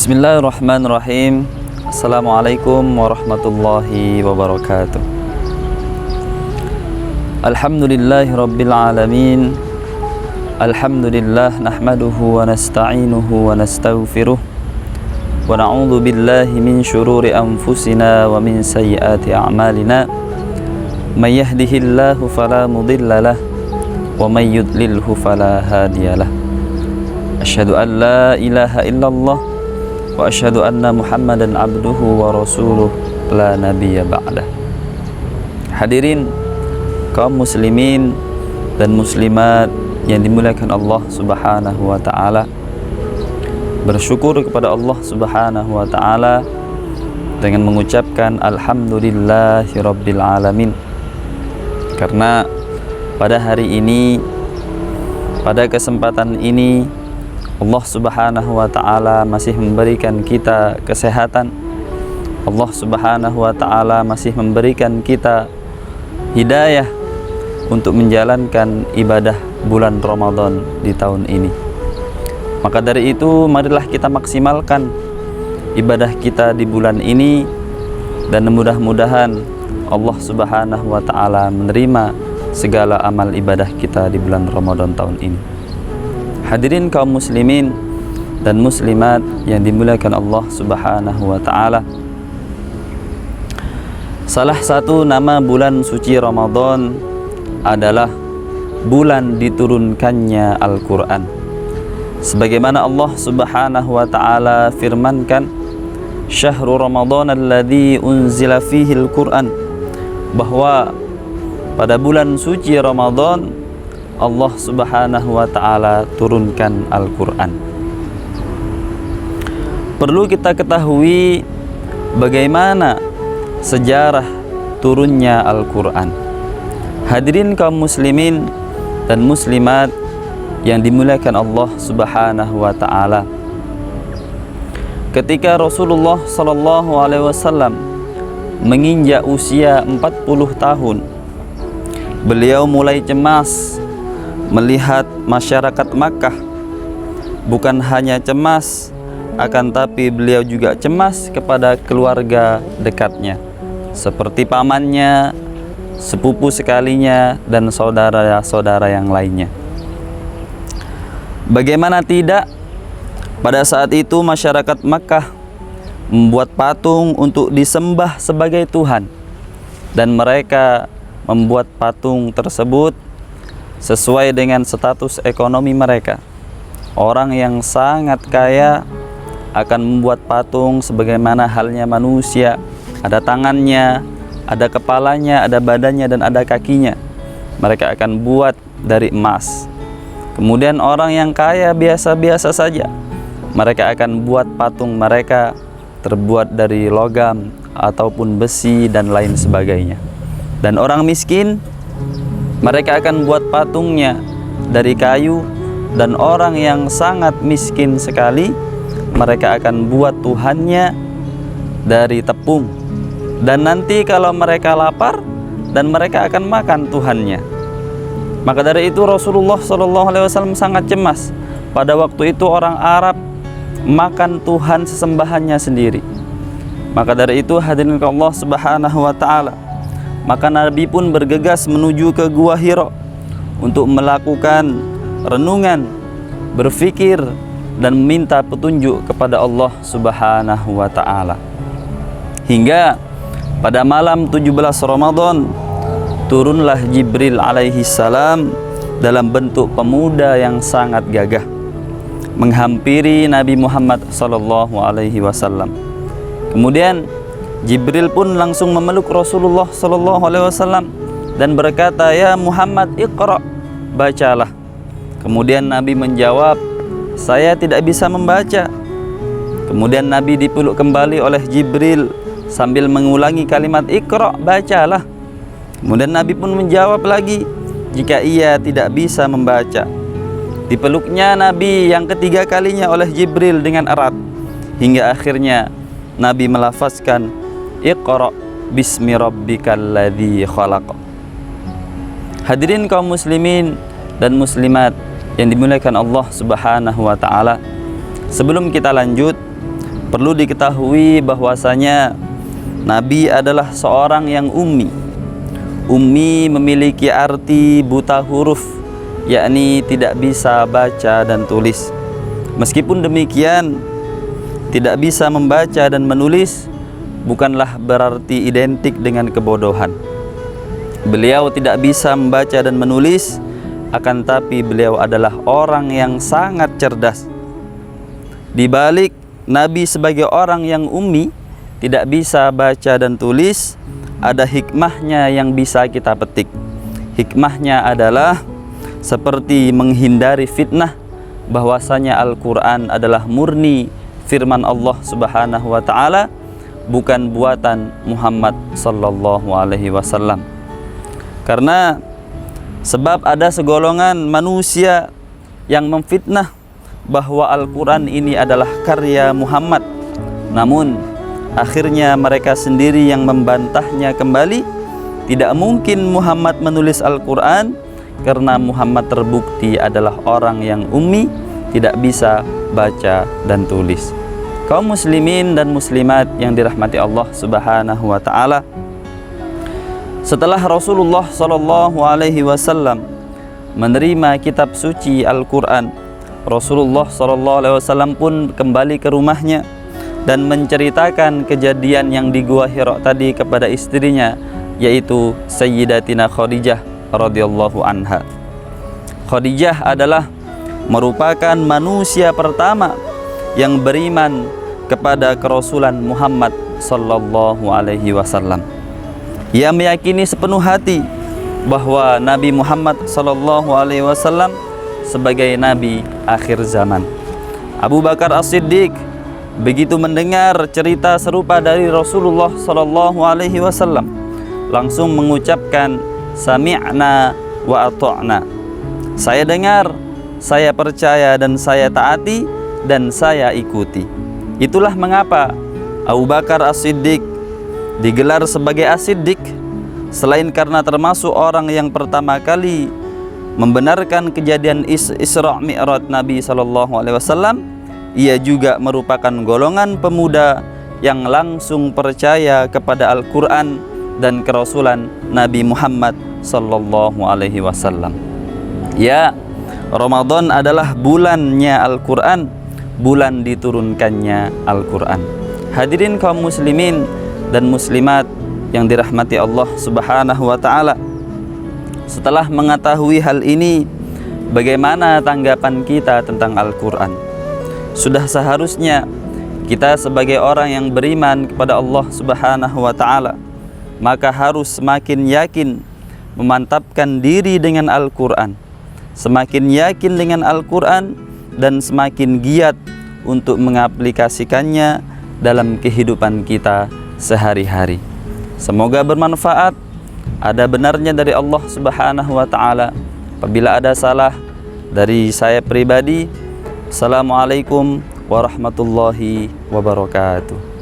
Bismillahirrahmanirrahim. Assalamualaikum warahmatullahi wabarakatuh. Alhamdulillahi rabbil alamin. Alhamdulillah nahmaduhu wa nasta'inuhu wa nastaghfiruh wa na'udzu billahi min syururi anfusina wa min sayyiati a'malina. May yahdihillahu fala mudilla lah wa may yudlilhu fala hadiyalah. Asyhadu an la ilaha illallah wa asyhadu anna Muhammadan abduhu wa rasuluh la nabiyya ba'dah. Hadirin kaum muslimin dan muslimat yang dimuliakan Allah Subhanahu wa taala, bersyukur kepada Allah Subhanahu wa taala dengan mengucapkan alhamdulillahirabbil alamin, karena pada hari ini, pada kesempatan ini, Allah Subhanahu wa ta'ala masih memberikan kita kesehatan. Allah Subhanahu wa ta'ala masih memberikan kita hidayah untuk menjalankan ibadah bulan Ramadan di tahun ini. Maka dari itu, marilah kita maksimalkan ibadah kita di bulan ini, dan mudah-mudahan Allah Subhanahu wa ta'ala menerima segala amal ibadah kita di bulan Ramadan tahun ini. Hadirin kaum muslimin dan muslimat yang dimuliakan Allah Subhanahu wa ta'ala, salah satu nama bulan suci Ramadan adalah bulan diturunkannya Al-Quran. Sebagaimana Allah Subhanahu wa ta'ala firmankan, Syahrul Ramadan alladzi unzila fihi Al-Quran, bahwa pada bulan suci Ramadan Allah Subhanahu wa ta'ala turunkan Al-Quran. Perlu kita ketahui bagaimana sejarah turunnya Al-Quran. Hadirin kaum muslimin dan muslimat yang dimuliakan Allah Subhanahu wa ta'ala, ketika Rasulullah sallallahu alaihi wasallam menginjak usia 40 tahun, beliau mulai cemas melihat masyarakat Makkah. Bukan hanya cemas, akan tapi beliau juga cemas kepada keluarga dekatnya, seperti pamannya, sepupu sekalinya, dan saudara-saudara yang lainnya. Bagaimana tidak, pada saat itu masyarakat Makkah membuat patung untuk disembah sebagai Tuhan, dan mereka membuat patung tersebut sesuai dengan status ekonomi mereka. Orang yang sangat kaya akan membuat patung sebagaimana halnya manusia, ada tangannya, ada kepalanya, ada badannya, dan ada kakinya. Mereka akan buat dari emas. Kemudian orang yang kaya biasa-biasa saja, mereka akan buat patung mereka terbuat dari logam ataupun besi dan lain sebagainya. Dan orang miskin, mereka akan buat patungnya dari kayu, dan orang yang sangat miskin sekali, mereka akan buat Tuhannya dari tepung. Dan nanti kalau mereka lapar, dan mereka akan makan Tuhannya. Maka dari itu Rasulullah SAW sangat cemas. Pada waktu itu orang Arab makan Tuhan sesembahannya sendiri. Maka dari itu, hadirin Allah Subhanahu wa ta'ala, maka Nabi pun bergegas menuju ke Gua Hira untuk melakukan renungan, berfikir, dan meminta petunjuk kepada Allah Subhanahu wa ta'ala. Hingga pada malam 17 Ramadan, turunlah Jibril alaihi salam dalam bentuk pemuda yang sangat gagah, menghampiri Nabi Muhammad sallallahu alaihi wasallam. Kemudian Jibril pun langsung memeluk Rasulullah sallallahu alaihi wasallam dan berkata, "Ya Muhammad, iqra, bacalah." Kemudian Nabi menjawab, "Saya tidak bisa membaca." Kemudian Nabi dipeluk kembali oleh Jibril sambil mengulangi kalimat iqra, bacalah. Kemudian Nabi pun menjawab lagi jika ia tidak bisa membaca. Dipeluknya Nabi yang ketiga kalinya oleh Jibril dengan erat, hingga akhirnya Nabi melafazkan iqra bismi rabbikal ladzi khalaq. Hadirin kaum muslimin dan muslimat yang dimuliakan Allah Subhanahu wa taala, sebelum kita lanjut, Perlu diketahui bahwasanya Nabi adalah seorang yang ummi. Ummi memiliki arti buta huruf, yakni tidak bisa baca dan tulis. Meskipun demikian, tidak bisa membaca dan menulis bukanlah berarti identik dengan kebodohan. Beliau tidak bisa membaca dan menulis, akan tapi beliau adalah orang yang sangat cerdas. Di balik Nabi sebagai orang yang ummi, tidak bisa baca dan tulis, ada hikmahnya yang bisa kita petik. Hikmahnya adalah seperti menghindari fitnah, bahwasanya Al-Quran adalah murni firman Allah Subhanahu wa ta'ala, bukan buatan Muhammad sallallahu alaihi wasallam. Karena sebab ada segolongan manusia yang memfitnah bahwa Al-Quran ini adalah karya Muhammad, namun akhirnya mereka sendiri yang membantahnya kembali. Tidak mungkin Muhammad menulis Al-Quran, karena Muhammad terbukti adalah orang yang ummi, tidak bisa baca dan tulis. Kaum muslimin dan muslimat yang dirahmati Allah Subhanahu wa ta'ala, setelah Rasulullah sallallahu alaihi wasallam menerima kitab suci Al-Quran, Rasulullah sallallahu alaihi wasallam pun kembali ke rumahnya dan menceritakan kejadian yang di Gua Hira tadi kepada istrinya, yaitu Sayyidatina Khadijah radhiyallahu anha. Khadijah adalah merupakan manusia pertama yang beriman kepada kerasulan Muhammad sallallahu alaihi wasallam. Ia meyakini sepenuh hati bahwa Nabi Muhammad sallallahu alaihi wasallam sebagai nabi akhir zaman. Abu Bakar As-Siddiq begitu mendengar cerita serupa dari Rasulullah sallallahu alaihi wasallam, langsung mengucapkan sami'na wa ata'na. Saya dengar, saya percaya dan saya taati dan saya ikuti. Itulah mengapa Abu Bakar As-Siddiq digelar sebagai As-Siddiq, selain karena termasuk orang yang pertama kali membenarkan kejadian Isra Mi'raj Nabi sallallahu alaihi wasallam, ia juga merupakan golongan pemuda yang langsung percaya kepada Al-Quran dan kerasulan Nabi Muhammad sallallahu alaihi wasallam. Ya, Ramadan adalah bulannya Al-Quran, bulan diturunkannya Al-Quran. Hadirin kaum muslimin dan muslimat yang dirahmati Allah Subhanahu wa ta'ala, setelah mengetahui hal ini, bagaimana tanggapan kita tentang Al-Quran? Sudah seharusnya kita sebagai orang yang beriman kepada Allah Subhanahu wa ta'ala, maka harus semakin yakin memantapkan diri dengan Al-Quran, semakin yakin dengan Al-Quran, dan semakin giat untuk mengaplikasikannya dalam kehidupan kita sehari-hari. Semoga bermanfaat. Ada benarnya dari Allah Subhanahu wa ta'ala. Apabila ada salah dari saya pribadi, Assalamualaikum warahmatullahi wabarakatuh.